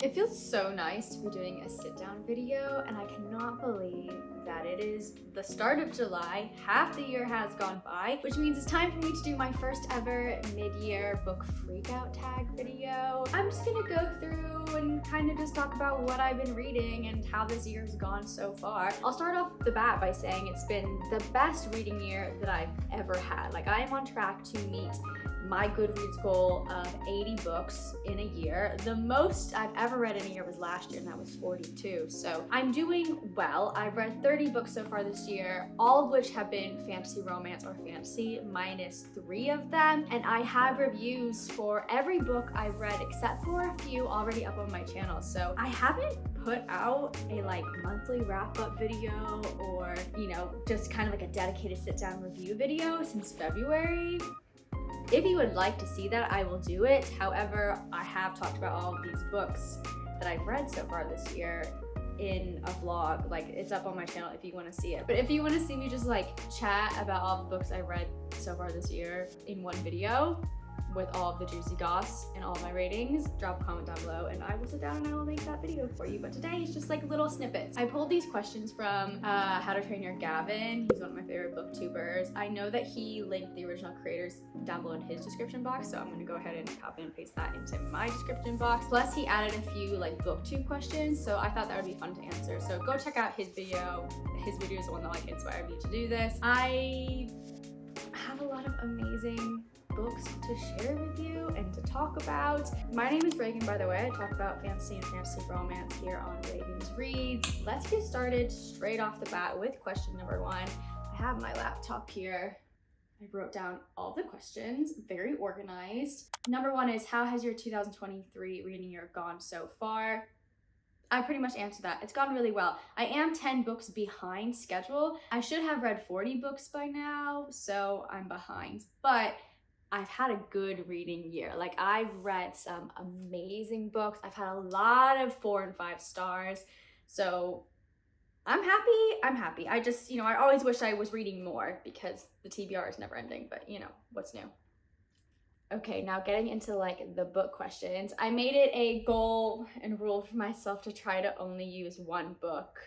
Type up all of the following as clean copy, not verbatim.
It feels so nice to be doing a sit-down video, and I cannot believe that it is the start of July. Half the year has gone by, which means it's time for me to do my first ever mid-year book freakout tag video. I'm just gonna go through and kind of just talk about what I've been reading and how this year's gone so far. I'll start off the bat by saying it's been the best reading year that I've ever had. Like, I am on track to meet my Goodreads goal of 80 books in a year. The most I've ever read in a year was last year, and that was 42. So I'm doing well. I've read 30 books so far this year, all of which have been fantasy romance or fantasy, minus 3 of them. And I have reviews for every book I've read except for a few already up on my channel. So I haven't put out a monthly wrap-up video or, just kind of like a dedicated sit-down review video since February. If you would like to see that, I will do it. However, I have talked about all of these books that I've read so far this year in a vlog. Like, it's up on my channel if you want to see it. But if you want to see me just chat about all the books I've read so far this year in one video with all of the juicy goss and all of my ratings, drop a comment down below and I will sit down and I will make that video for you. But today it's just little snippets. I pulled these questions from How to Train Your Gavin. He's one of my favorite booktubers. I know that he linked the original creators down below in his description box, so I'm gonna go ahead and copy and paste that into my description box. Plus he added a few booktube questions, so I thought that would be fun to answer. So go check out his video. His video is the one that inspired me to do this. I have a lot of amazing books to share with you and to talk about. My name is Ragan, by the way. I talk about fantasy and fantasy romance here on Ragan's Reads. Let's get started straight off the bat with question number 1. I have my laptop here. I wrote down all the questions, very organized. Number 1 is, how has your 2023 reading year gone so far? I pretty much answered that. It's gone really well. I am 10 books behind schedule. I should have read 40 books by now, so I'm behind. But I've had a good reading year. I've read some amazing books. I've had a lot of 4 and 5 stars. So I'm happy. I just, I always wish I was reading more because the TBR is never ending, but what's new? Okay, now getting into the book questions. I made it a goal and rule for myself to try to only use one book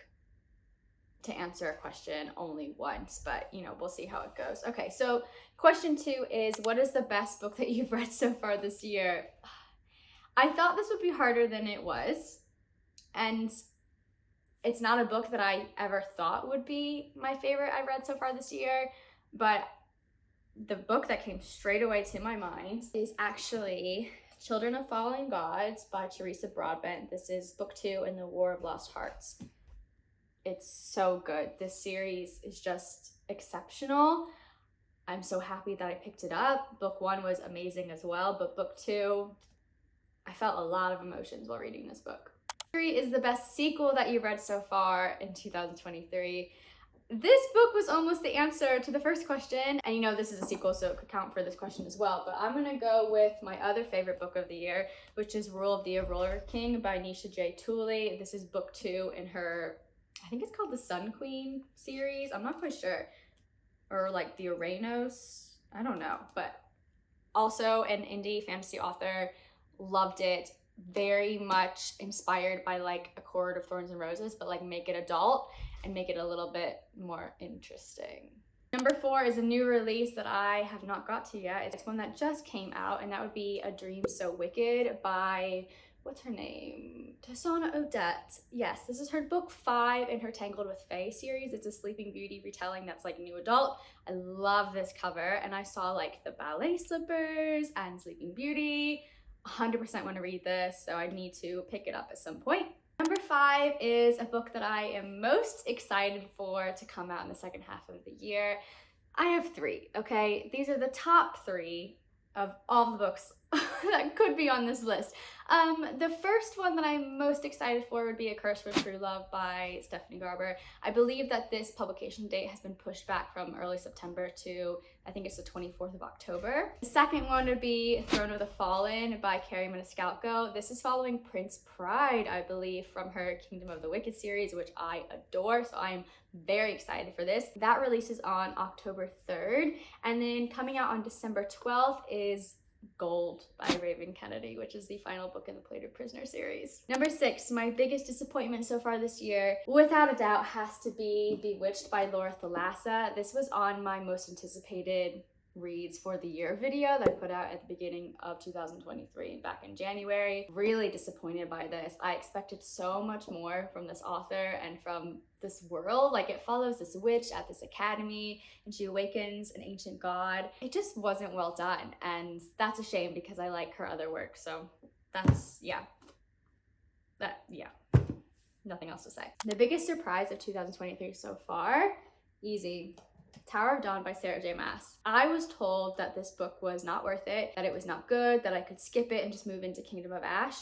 to answer a question only once, but we'll see how it goes. Okay, so question 2 is, what is the best book that you've read so far this year? I thought this would be harder than it was, and it's not a book that I ever thought would be my favorite I've read so far this year, but the book that came straight away to my mind is actually Children of Fallen Gods by Teresa Broadbent. This is book 2 in the War of Lost Hearts. It's so good. This series is just exceptional. I'm so happy that I picked it up. Book 1 was amazing as well, but book 2, I felt a lot of emotions while reading this book. 3 is the best sequel that you've read so far in 2023. This book was almost the answer to the first question, and this is a sequel, so it could count for this question as well, but I'm gonna go with my other favorite book of the year, which is Rule of the Aurora King by Nisha J. Tooley. This is book 2 in her, I think it's called the Sun Queen series. I'm not quite sure. Or the Uranus. I don't know. But also an indie fantasy author. Loved it. Very much inspired by A Court of Thorns and Roses, but make it adult and make it a little bit more interesting. Number 4 is a new release that I have not got to yet. It's one that just came out, and that would be A Dream So Wicked by, what's her name? Tasana Odette. Yes, this is her book 5 in her Tangled with Fae series. It's a Sleeping Beauty retelling that's new adult. I love this cover, and I saw the ballet slippers and Sleeping Beauty. 100% want to read this, so I need to pick it up at some point. Number 5 is a book that I am most excited for to come out in the second half of the year. I have 3, okay? These are the top 3 of all the books that could be on this list. The first one that I'm most excited for would be A Curse for True Love by Stephanie Garber. I believe that this publication date has been pushed back from early September to, I think it's the 24th of October. The second one would be Throne of the Fallen by Carrie Maniscalco. This is following Prince Pride, I believe, from her Kingdom of the Wicked series, which I adore, so I'm very excited for this. That releases on October 3rd, and then coming out on December 12th is Gold by Ragan Kennedy, which is the final book in the Plated Prisoner series. Number 6, my biggest disappointment so far this year, without a doubt, has to be Bewitched by Laura Thalassa. This was on my most anticipated reads for the year video that I put out at the beginning of 2023 back in January. Really disappointed by this. I expected so much more from this author and from this world. Like, it follows this witch at this academy and she awakens an ancient god. It just wasn't well done, and that's a shame because I like her other work. So that's, nothing else to say. The biggest surprise of 2023 so far, easy. Tower of Dawn by Sarah J. Maas. I was told that this book was not worth it, that it was not good, that I could skip it and just move into Kingdom of Ash.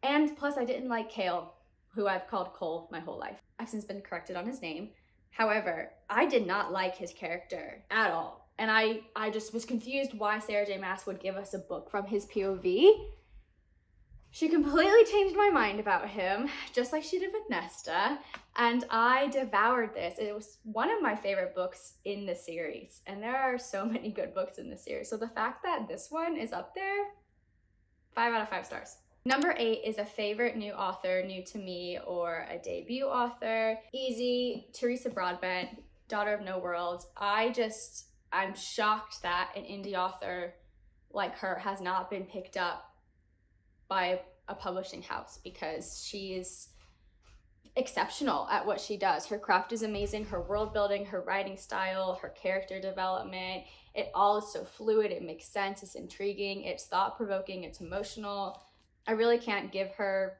And plus I didn't like Cale, who I've called Cole my whole life. I've since been corrected on his name. However, I did not like his character at all. And I just was confused why Sarah J. Maas would give us a book from his POV. She completely changed my mind about him, just like she did with Nesta, and I devoured this. It was one of my favorite books in the series, and there are so many good books in the series. So the fact that this one is up there, 5 out of 5 stars. Number 8 is a favorite new author, new to me, or a debut author. Easy, Teresa Broadbent, Daughter of No Worlds. I'm shocked that an indie author like her has not been picked up by a publishing house, because she's exceptional at what she does. Her craft is amazing, her world building, her writing style, her character development, it all is so fluid, it makes sense, it's intriguing, it's thought-provoking, it's emotional. I really can't give her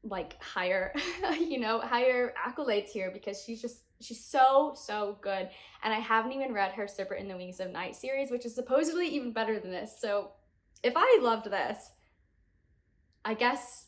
like higher higher accolades here, because she's so good. And I haven't even read her Serpent in the Wings of Night series, which is supposedly even better than this. So if I loved this, I guess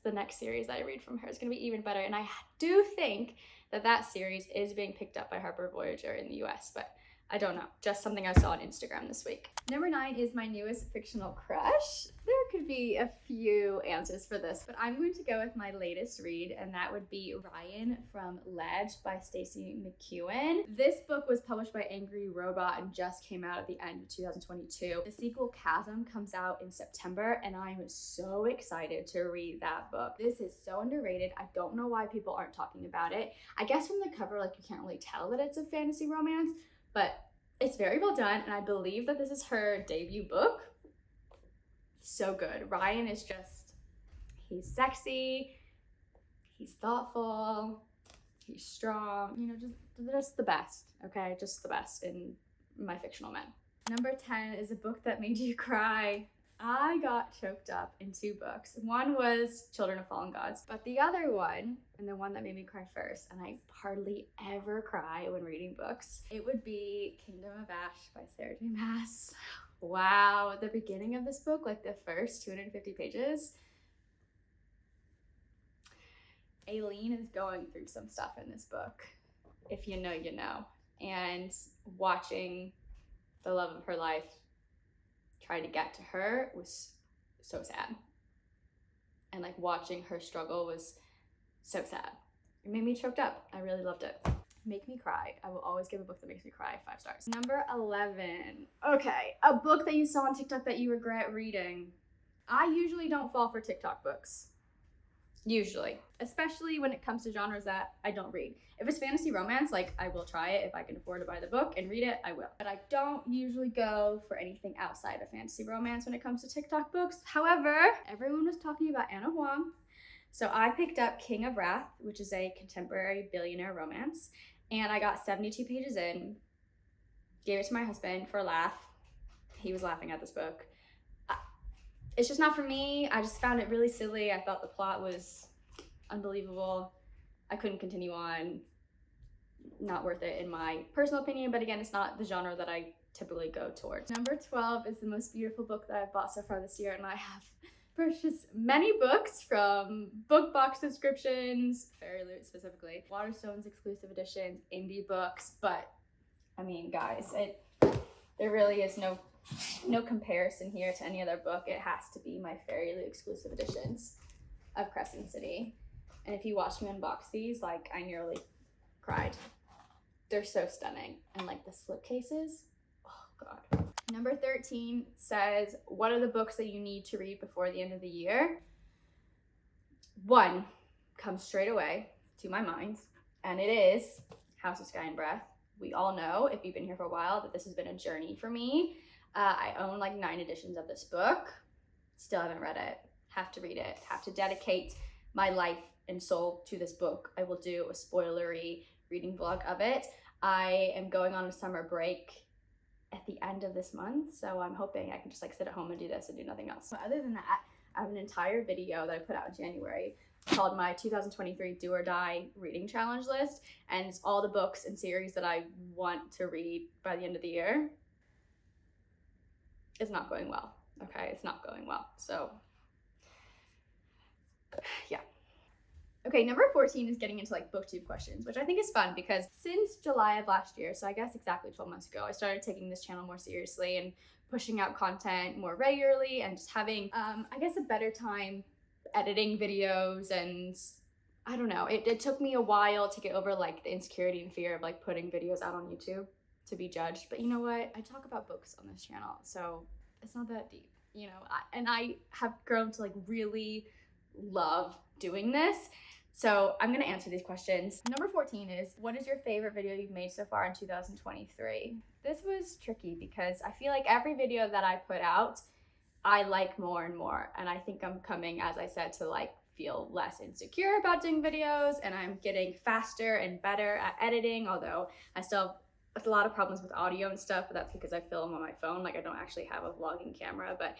the next series I read from her is going to be even better. And I do think that series is being picked up by Harper Voyager in the US, but I don't know. Just something I saw on Instagram this week. Number 9 is my newest fictional crush. There could be a few answers for this, but I'm going to go with my latest read, and that would be Ryan from Ledge by Stacey McEwen. This book was published by Angry Robot and just came out at the end of 2022. The sequel Chasm comes out in September, and I'm so excited to read that book. This is so underrated. I don't know why people aren't talking about it. I guess from the cover, like, you can't really tell that it's a fantasy romance, but it's very well done, and I believe that this is her debut book. So good. Ryan is he's sexy, he's thoughtful, he's strong, just the best, okay? Just the best in my fictional men. Number 10 is a book that made you cry. I got choked up in 2 books. One was Children of Fallen Gods, but the other one, and the one that made me cry first, and I hardly ever cry when reading books, it would be Kingdom of Ash by Sarah J. Maas. Wow, the beginning of this book, like the first 250 pages, Aileen is going through some stuff in this book. If you know, you know. And watching the love of her life try to get to her was so sad. And like watching her struggle was so sad. It made me choked up. I really loved it. Make me cry. I will always give a book that makes me cry 5 stars. Number 11. Okay, a book that you saw on TikTok that you regret reading. I usually don't fall for TikTok books. Usually. Especially when it comes to genres that I don't read. If it's fantasy romance, like, I will try it. If I can afford to buy the book and read it, I will. But I don't usually go for anything outside of fantasy romance when it comes to TikTok books. However, everyone was talking about Anna Huang. So I picked up King of Wrath, which is a contemporary billionaire romance. And I got 72 pages in, gave it to my husband for a laugh. He was laughing at this book. It's just not for me. I just found it really silly. I thought the plot was unbelievable. I couldn't continue on. Not worth it in my personal opinion, but again, it's not the genre that I typically go towards. Number 12 is the most beautiful book that I've bought so far this year, and I have purchased many books, from book box subscriptions, Fairy Loot specifically, Waterstones exclusive editions, indie books, but I mean, guys, there really is no comparison here to any other book. It has to be my Fairy Loot exclusive editions of Crescent City. And if you watch me unbox these, like, I nearly cried. They're so stunning. And like the slipcases, oh God. Number 13 says, what are the books that you need to read before the end of the year? One comes straight away to my mind, and it is House of Sky and Breath. We all know, if you've been here for a while, that this has been a journey for me. I own like 9 editions of this book. Still haven't read it. Have to read it. Have to dedicate my life and soul to this book. I will do a spoilery reading vlog of it. I am going on a summer break at the end of this month, so I'm hoping I can just like sit at home and do this and do nothing else. But other than that, I have an entire video that I put out in January called my 2023 Do or Die reading challenge list, and it's all the books and series that I want to read by the end of the year. It's not going well, okay? It's not going well, so yeah. Okay, number 14 is getting into like booktube questions, which I think is fun because since July of last year, so I guess exactly 12 months ago, I started taking this channel more seriously and pushing out content more regularly and just having, I guess, a better time editing videos. And I don't know, it took me a while to get over like the insecurity and fear of like putting videos out on YouTube to be judged. But you know what? I talk about books on this channel, so it's not that deep, you know? And I have grown to like really love doing this. So I'm gonna answer these questions. Number 14 is, what is your favorite video you've made so far in 2023? This was tricky because I feel like every video that I put out, I like more and more. And I think I'm coming, as I said, to like feel less insecure about doing videos, and I'm getting faster and better at editing, although I still have a lot of problems with audio and stuff, but that's because I film on my phone. Like I don't actually have a vlogging camera, but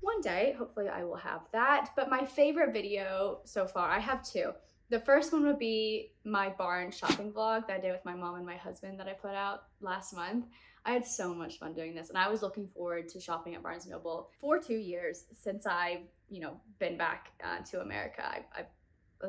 one day, hopefully I will have that. But my favorite video so far, I have 2. The first one would be my barn shopping vlog that I did with my mom and my husband that I put out last month. I had so much fun doing this, and I was looking forward to shopping at Barnes & Noble for 2 years since I've, been back to America. I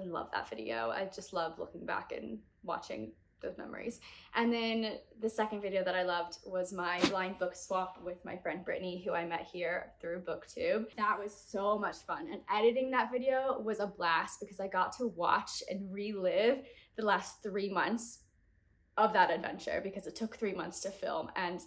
love that video. I just love looking back and watching those memories. And then the second video that I loved was my blind book swap with my friend Brittani, who I met here through BookTube. That was so much fun, and editing that video was a blast because I got to watch and relive the last 3 months of that adventure because it took 3 months to film. And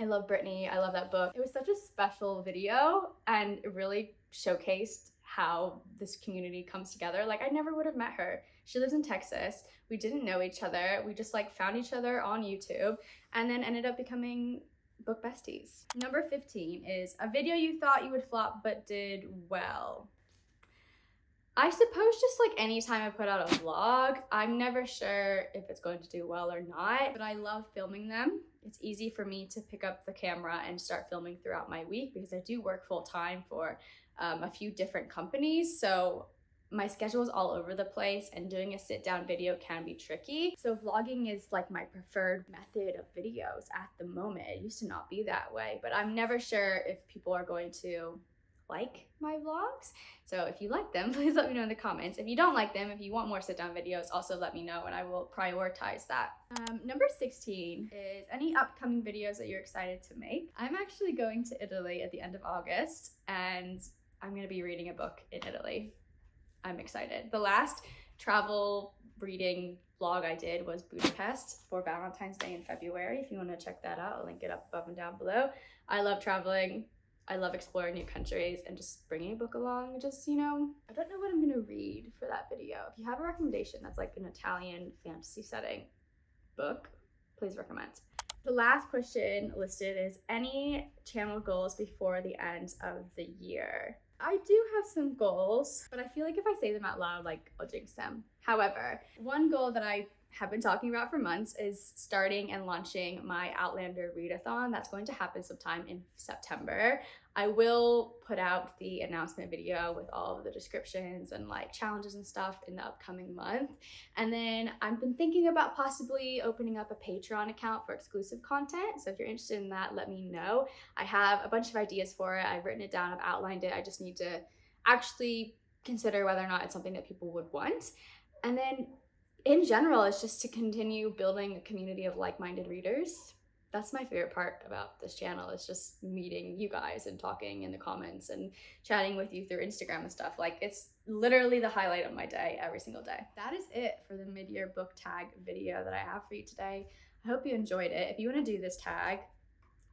I love Brittani, I love that book. It was such a special video, and it really showcased how this community comes together. Like I never would have met her. She lives in Texas. We didn't know each other. We just like found each other on YouTube and then ended up becoming book besties. Number 15 is a video you thought you would flop but did well. I suppose just like anytime I put out a vlog, I'm never sure if it's going to do well or not, but I love filming them. It's easy for me to pick up the camera and start filming throughout my week because I do work full time for a few different companies. So my schedule is all over the place, and doing a sit down video can be tricky. So vlogging is like my preferred method of videos at the moment. It used to not be that way, but I'm never sure if people are going to like my vlogs. So if you like them, please let me know in the comments. If you don't like them, if you want more sit down videos, also let me know and I will prioritize that. Number 16 is any upcoming videos that you're excited to make. I'm actually going to Italy at the end of August, and I'm gonna be reading a book in Italy. I'm excited. The last travel reading vlog I did was Budapest for Valentine's Day in February. If you want to check that out, I'll link it up above and down below. I love traveling. I love exploring new countries and just bringing a book along. Just, I don't know what I'm gonna read for that video. If you have a recommendation that's like an Italian fantasy setting book, please recommend. The last question listed is any channel goals before the end of the year. I do have some goals, but I feel like if I say them out loud, like I'll jinx them. However, one goal that I have been talking about for months is starting and launching my Outlander readathon. That's going to happen sometime in September. I will put out the announcement video with all of the descriptions and like challenges and stuff in the upcoming month. And then I've been thinking about possibly opening up a Patreon account for exclusive content. So if you're interested in that, let me know. I have a bunch of ideas for it. I've written it down, I've outlined it. I just need to actually consider whether or not it's something that people would want. And then in general, it's just to continue building a community of like-minded readers. That's my favorite part about this channel, is just meeting you guys and talking in the comments and chatting with you through Instagram and stuff. Like, it's literally the highlight of my day every single day. That is it for the mid-year book tag video that I have for you today. I hope you enjoyed it. If you want to do this tag,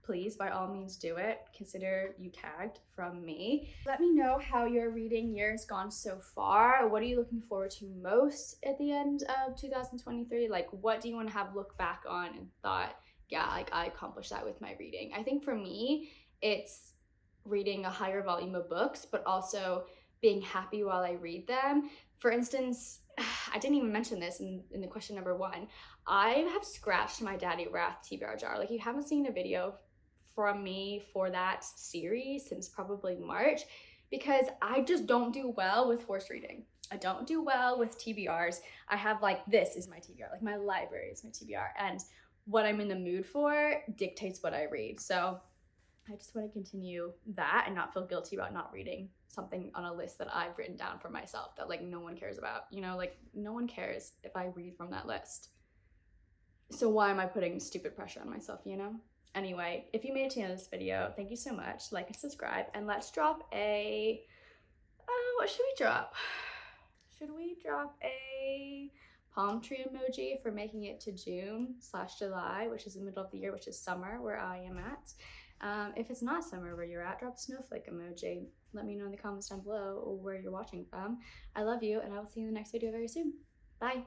please, by all means, do it. Consider you tagged from me. Let me know how your reading year has gone so far. What are you looking forward to most at the end of 2023? Like, what do you want to have look back on and thought, yeah, like I accomplished that with my reading? I think for me, it's reading a higher volume of books, but also being happy while I read them. For instance, I didn't even mention this in the question number 1. I have scratched my Daddy Wrath TBR jar. Like, you haven't seen a video from me for that series since probably March, because I just don't do well with forced reading. I don't do well with TBRs. I have like, this is my TBR, like my library is my TBR, and what I'm in the mood for dictates what I read. So I just want to continue that and not feel guilty about not reading something on a list that I've written down for myself that like no one cares about, you know, like no one cares if I read from that list. So why am I putting stupid pressure on myself, you know? Anyway, if you made it to the end of this video, thank you so much. Like and subscribe, and let's drop a, what should we drop? Should we drop a palm tree emoji for making it to June/July, which is the middle of the year, which is summer where I am at? If it's not summer where you're at, drop a snowflake emoji. Let me know in the comments down below where you're watching from. I love you, and I will see you in the next video very soon. Bye.